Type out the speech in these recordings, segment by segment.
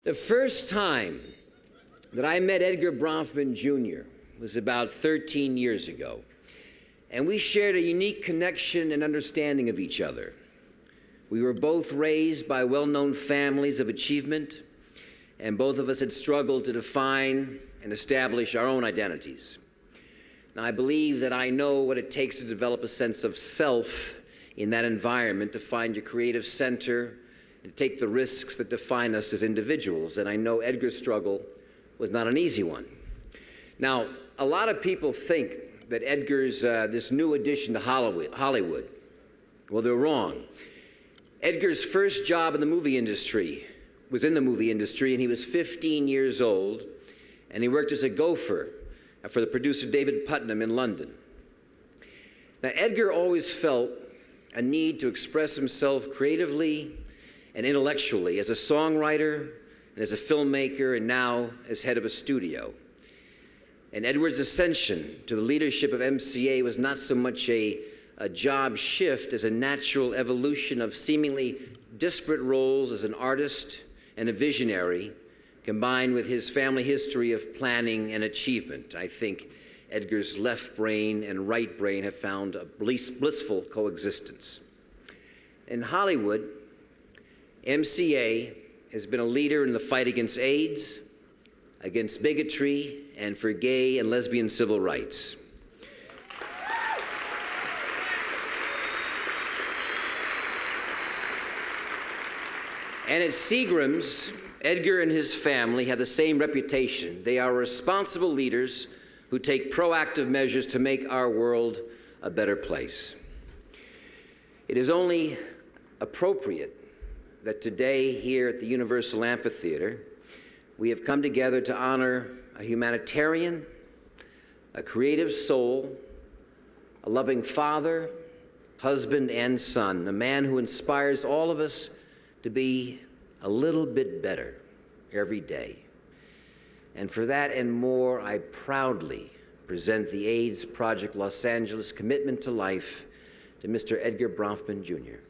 The first time that I met Edgar Bronfman Jr. was about 13 years ago, and we shared a unique connection and understanding of each other. We were both raised by well-known families of achievement, and both of us had struggled to define and establish our own identities. Now, I believe that I know what it takes to develop a sense of self in that environment, to find your creative center, and take the risks that define us as individuals. And I know Edgar's struggle was not an easy one. Now, a lot of people think that Edgar's this new addition to Hollywood. Well, they're wrong. Edgar's first job in the movie industry was in the movie industry, and he was 15 years old, and he worked as a gopher for the producer David Putnam in London. Now, Edgar always felt a need to express himself creatively and intellectually as a songwriter and as a filmmaker, and now as head of a studio. And Edward's ascension to the leadership of MCA was not so much a job shift as a natural evolution of seemingly disparate roles as an artist and a visionary, combined with his family history of planning and achievement. I think Edgar's left brain and right brain have found a blissful coexistence. In Hollywood, MCA has been a leader in the fight against AIDS, against bigotry, and for gay and lesbian civil rights. And at Seagram's, Edgar and his family have the same reputation. They are responsible leaders who take proactive measures to make our world a better place. It is only appropriate that today here at the Universal Amphitheater, we have come together to honor a humanitarian, a creative soul, a loving father, husband, and son, a man who inspires all of us to be a little bit better every day. And for that and more, I proudly present the AIDS Project Los Angeles Commitment to Life to Mr. Edgar Bronfman Jr.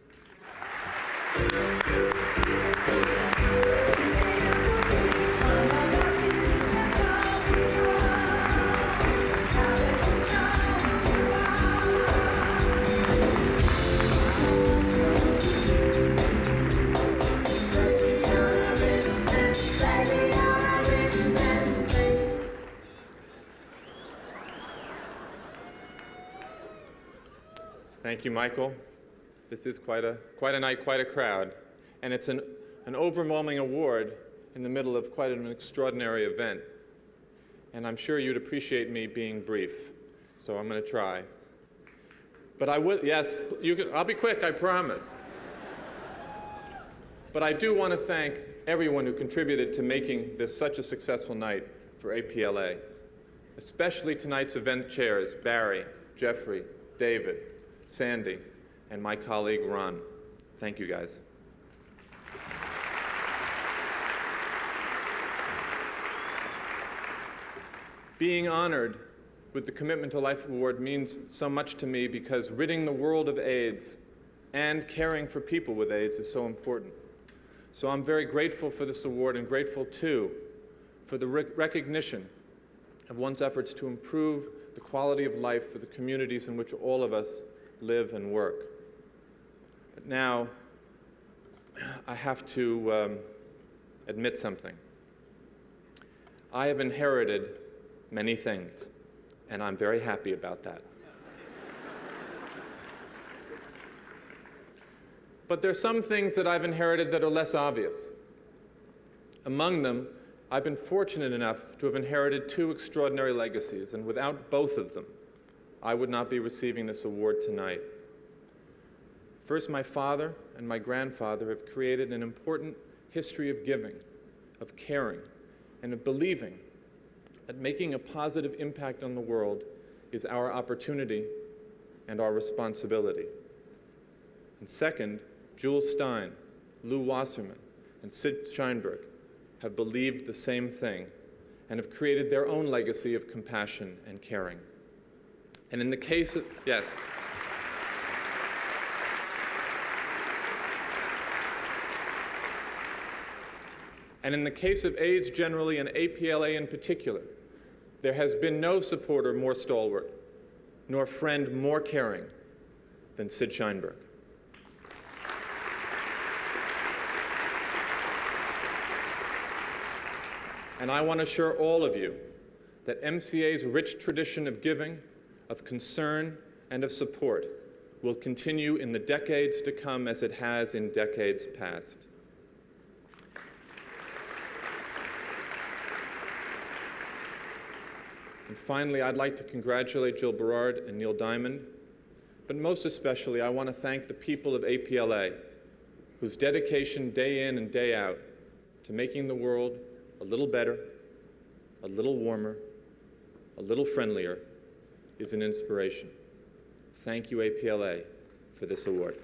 Thank you, Michael. This is quite a night, quite a crowd, and it's an overwhelming award in the middle of quite an extraordinary event. And I'm sure you'd appreciate me being brief, so I'm going to try. But I would, yes, I'll be quick, I promise. But I do want to thank everyone who contributed to making this such a successful night for APLA, especially tonight's event chairs, Barry, Jeffrey, David, Sandy, and my colleague, Ron. Thank you, guys. Being honored with the Commitment to Life Award means so much to me because ridding the world of AIDS and caring for people with AIDS is so important. So I'm very grateful for this award, and grateful, too, for the recognition of one's efforts to improve the quality of life for the communities in which all of us live and work. Now, I have to admit something. I have inherited many things, and I'm very happy about that. But there's some things that I've inherited that are less obvious. Among them, I've been fortunate enough to have inherited two extraordinary legacies, and without both of them, I would not be receiving this award tonight. First, my father and my grandfather have created an important history of giving, of caring, and of believing that making a positive impact on the world is our opportunity and our responsibility. And second, Jules Stein, Lou Wasserman, and Sid Sheinberg have believed the same thing and have created their own legacy of compassion and caring. And in the case of, yes. And in the case of AIDS generally and APLA in particular, there has been no supporter more stalwart, nor friend more caring than Sid Sheinberg. And I want to assure all of you that MCA's rich tradition of giving, of concern, and of support will continue in the decades to come as it has in decades past. And finally, I'd like to congratulate Jill Berard and Neil Diamond, but most especially, I want to thank the people of APLA, whose dedication day in and day out to making the world a little better, a little warmer, a little friendlier is an inspiration. Thank you, APLA, for this award.